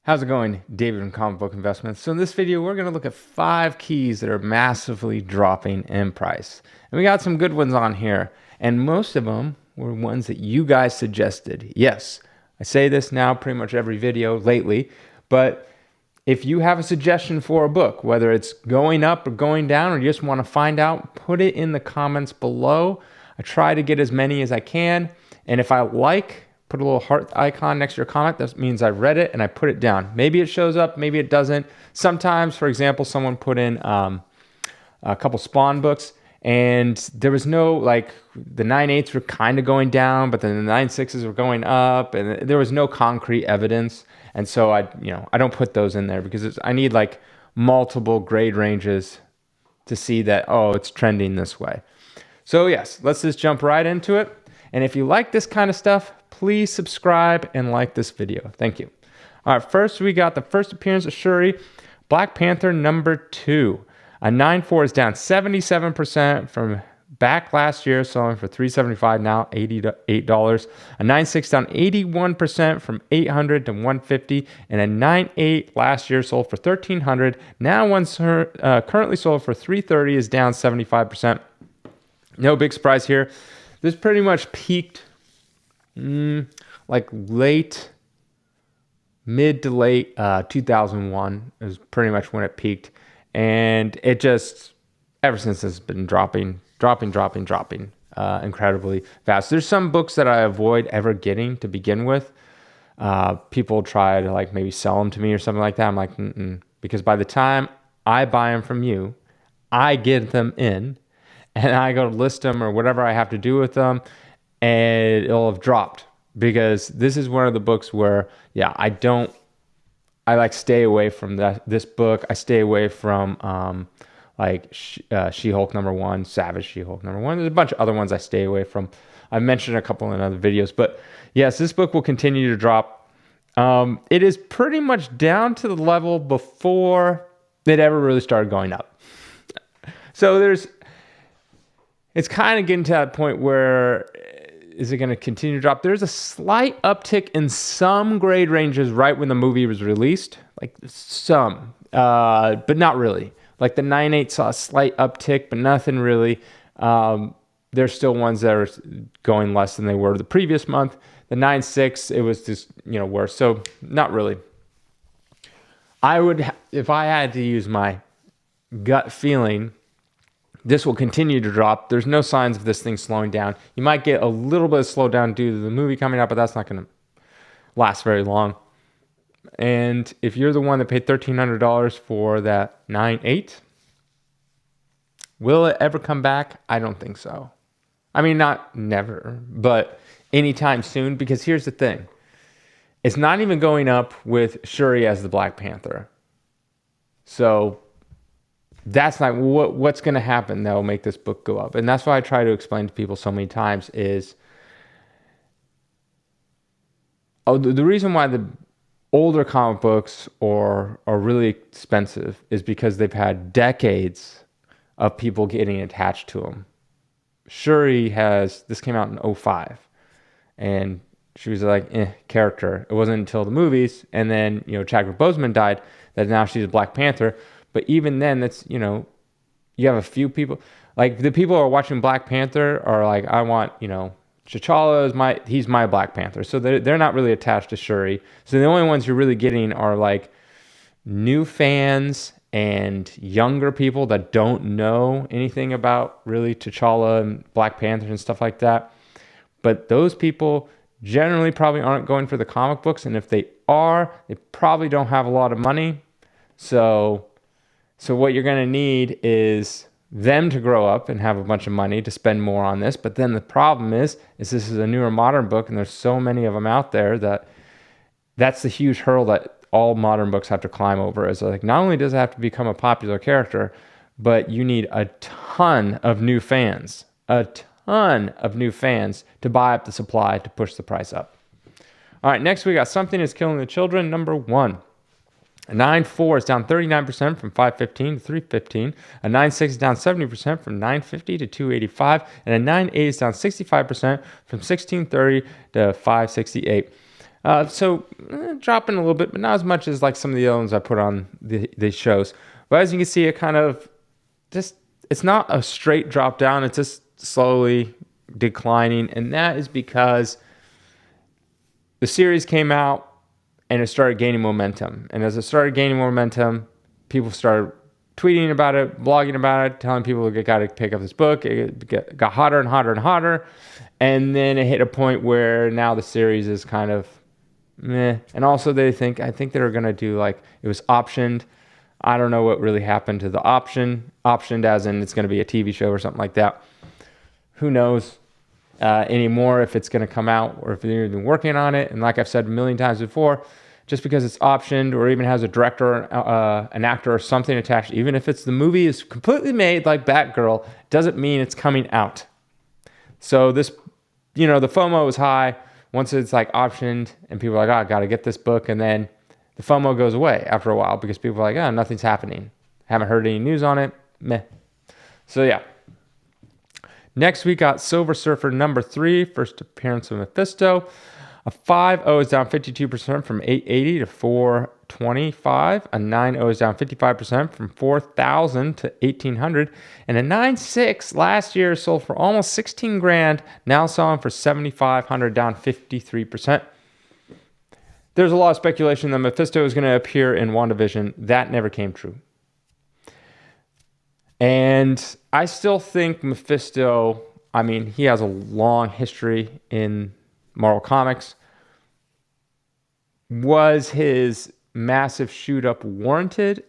How's it going? David from Comic Book Investments. So in this video, we're going to look at 5 keys that are massively dropping in price. And we got some good ones on here. And most of them were ones that you guys suggested. Yes, I say this now pretty much every video lately. But if you have a suggestion for a book, whether it's going up or going down, or you just want to find out, put it in the comments below. I try to get as many as I can. And if I put a little heart icon next to your comment. That means I read it and I put it down. Maybe it shows up, maybe it doesn't. Sometimes, for example, someone put in a couple Spawn books and there was no, like, the 9/8s were kind of going down, but then the 9/6s were going up, and there was no concrete evidence. And so I don't put those in there because I need like multiple grade ranges to see that, oh, it's trending this way. So yes, let's just jump right into it. And if you like this kind of stuff, please subscribe and like this video. Thank you. All right, first we got the first appearance of Shuri, Black Panther #2. A 9.4 is down 77% from back last year, selling for $375, now $88. A 9.6 down 81% from $800 to $150, and a 9.8 last year sold for $1,300. Now one's currently sold for $330 is down 75%. No big surprise here. This pretty much peaked like mid to late 2001 is pretty much when it peaked. And it just, ever since, has been dropping incredibly fast. There's some books that I avoid ever getting to begin with. People try to like maybe sell them to me or something like that. I'm like, because by the time I buy them from you, I get them in and I go to list them or whatever I have to do with them, and it'll have dropped, because this is one of the books where, yeah, I like stay away from this book. I stay away from She-Hulk #1, Savage She-Hulk #1. There's a bunch of other ones I stay away from. I've mentioned a couple in other videos, but yes, this book will continue to drop. It is pretty much down to the level before it ever really started going up. So it's kind of getting to that point where, is it going to continue to drop? There's a slight uptick in some grade ranges right when the movie was released, like some, but not really. Like the 9.8 saw a slight uptick, but nothing really. There's still ones that are going less than they were the previous month. The 9.6, it was just, worse. So not really. If I had to use my gut feeling, this will continue to drop. There's no signs of this thing slowing down. You might get a little bit of slowdown due to the movie coming out, but that's not going to last very long. And if you're the one that paid $1,300 for that 9.8, will it ever come back? I don't think so. I mean, not never, but anytime soon, because here's the thing. It's not even going up with Shuri as the Black Panther. So that's not what's going to happen that will make this book go up. And that's why I try to explain to people so many times is, the reason why the older comic books are really expensive is because they've had decades of people getting attached to them. Shuri this came out in 2005, and she was like, character. It wasn't until the movies, and then, Chadwick Boseman died, that now she's a Black Panther. But even then, that's, you have a few people, like the people who are watching Black Panther are like, I want, T'Challa he's my Black Panther. So they're not really attached to Shuri. So the only ones you're really getting are like new fans and younger people that don't know anything about really T'Challa and Black Panther and stuff like that. But those people generally probably aren't going for the comic books. And if they are, they probably don't have a lot of money. So what you're going to need is them to grow up and have a bunch of money to spend more on this. But then the problem is this is a newer modern book, and there's so many of them out there that's the huge hurdle that all modern books have to climb over. Is like, not only does it have to become a popular character, but you need a ton of new fans, to buy up the supply to push the price up. All right, next we got Something Is Killing the Children #1. A 9.4 is down 39% from $515 to $315. A 9.6 is down 70% from $950 to $285. And a 9.8 is down 65% from $1630 to $568. Dropping a little bit, but not as much as like some of the other ones I put on these shows. But as you can see, it kind of just, it's not a straight drop down. It's just slowly declining. And that is because the series came out and it started gaining momentum. And as it started gaining momentum, people started tweeting about it, blogging about it, telling people they got to pick up this book. It got hotter and hotter and hotter. And then it hit a point where now the series is kind of meh. And also I think they were going to do like, it was optioned. I don't know what really happened to the optioned as in it's going to be a TV show or something like that. Who knows anymore if it's going to come out or if they're even working on it. And like I've said a million times before, just because it's optioned or even has a director, an actor or something attached, even if it's the movie is completely made like Batgirl, doesn't mean it's coming out. So this, the FOMO is high once it's like optioned and people are like, oh, I got to get this book. And then the FOMO goes away after a while because people are like, oh, nothing's happening. Haven't heard any news on it. Meh. So yeah. Next, we got Silver Surfer number 3, first appearance of Mephisto. A 5.0 is down 52% from 880 to 425. A 9.0 is down 55% from 4,000 to 1,800. And a 9.6 last year sold for almost 16 grand, now selling for 7,500, down 53%. There's a lot of speculation that Mephisto is going to appear in WandaVision. That never came true. And I still think Mephisto, I mean, he has a long history in Marvel Comics. Was his massive shoot up warranted?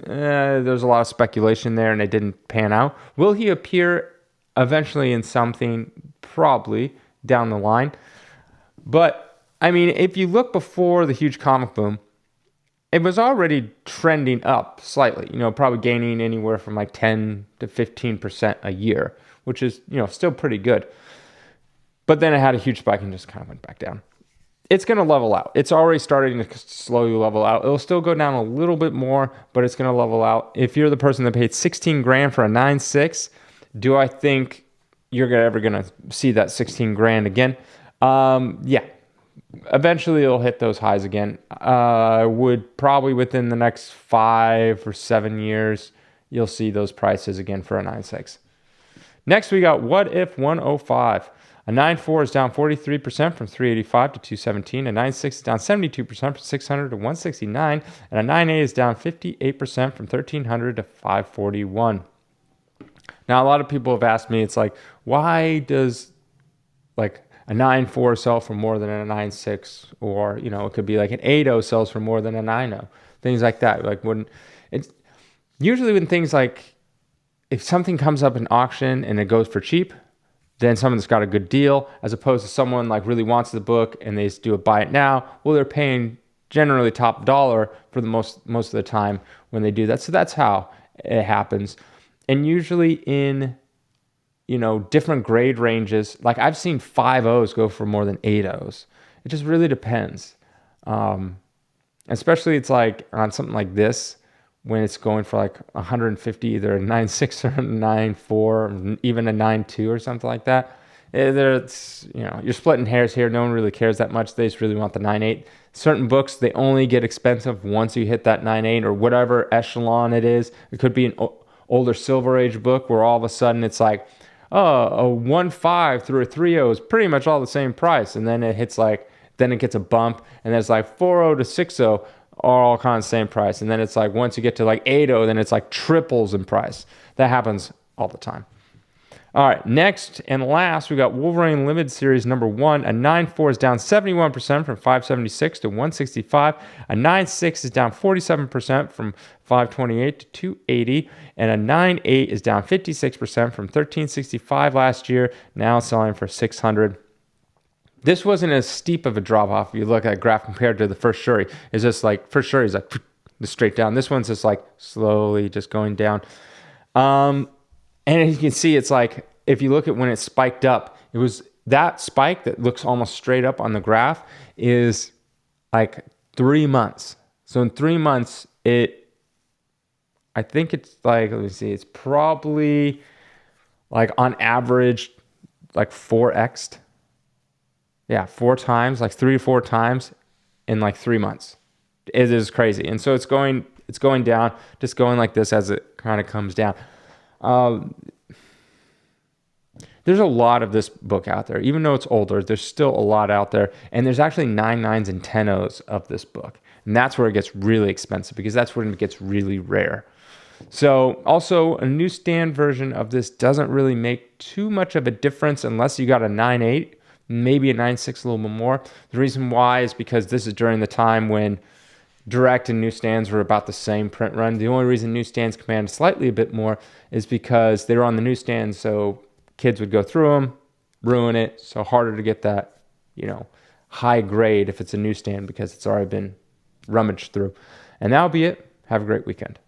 There's a lot of speculation there and it didn't pan out. Will he appear eventually in something? Probably down the line. But, I mean, if you look before the huge comic boom, it was already trending up slightly, probably gaining anywhere from like 10 to 15% a year, which is, still pretty good. But then it had a huge spike and just kind of went back down. It's going to level out. It's already starting to slowly level out. It'll still go down a little bit more, but it's going to level out. If you're the person that paid 16 grand for a 9.6, do I think you're ever going to see that 16 grand again? Yeah. Eventually it'll hit those highs again. Would probably within the next 5 or 7 years, you'll see those prices again for a 9.6. Next, we got What If 105. A 9.4 is down 43% from 385 to 217. A 9.6 is down 72% from 600 to 169. And a 9.8 is down 58% from 1300 to 541. Now, a lot of people have asked me, it's like, why does like a 9.4 sell for more than a 9.6, or it could be like an 8.0 sells for more than a 9.0, things like that. Like when it's usually when things like if something comes up in auction and it goes for cheap, then someone's got a good deal, as opposed to someone like really wants the book and they just do a buy it now. Well, they're paying generally top dollar for the most of the time when they do that. So that's how it happens. And usually in different grade ranges. Like I've seen 5.0s go for more than 8.0s. It just really depends. Especially it's like on something like this, when it's going for like 150, either a 9.6 or a 9.4, or even a 9.2 or something like that. It's, you're splitting hairs here. No one really cares that much. They just really want the 9.8. Certain books, they only get expensive once you hit that 9.8 or whatever echelon it is. It could be an older Silver Age book where all of a sudden it's like, oh, a 1.5 through a 3.0 is pretty much all the same price. And then it hits then it gets a bump. And there's like 4.0 to 6.0 are all kind of the same price. And then it's like once you get to like 8.0, then it's like triples in price. That happens all the time. All right, next and last, we got Wolverine Limited Series number 1. A 9.4 is down 71% from 576 to 165. A 9.6 is down 47% from 528 to 280. And a 9.8 is down 56% from 1365 last year, now selling for 600. This wasn't as steep of a drop off if you look at that graph compared to the first Shuri. It's just like, first Shuri is like straight down. This one's just like slowly just going down. And as you can see, it's like, if you look at when it spiked up, it was that spike that looks almost straight up on the graph is like 3 months. So in 3 months, I think it's like, let me see, it's probably like on average, like 4x'd. Yeah, 4 times, like 3 to 4 times in like 3 months. It is crazy. And so it's going down, just going like this as it kind of comes down. There's a lot of this book out there. Even though it's older, there's still a lot out there. And there's actually 9 nines and 10 O's of this book. And that's where it gets really expensive, because that's when it gets really rare. So also a newsstand version of this doesn't really make too much of a difference unless you got a 9.8, maybe a 9.6 a little bit more. The reason why is because this is during the time when direct and newsstands were about the same print run. The only reason newsstands command slightly a bit more is because they were on the newsstand, so kids would go through them, ruin it, so harder to get that, high grade if it's a newsstand because it's already been rummaged through. And that'll be it. Have a great weekend.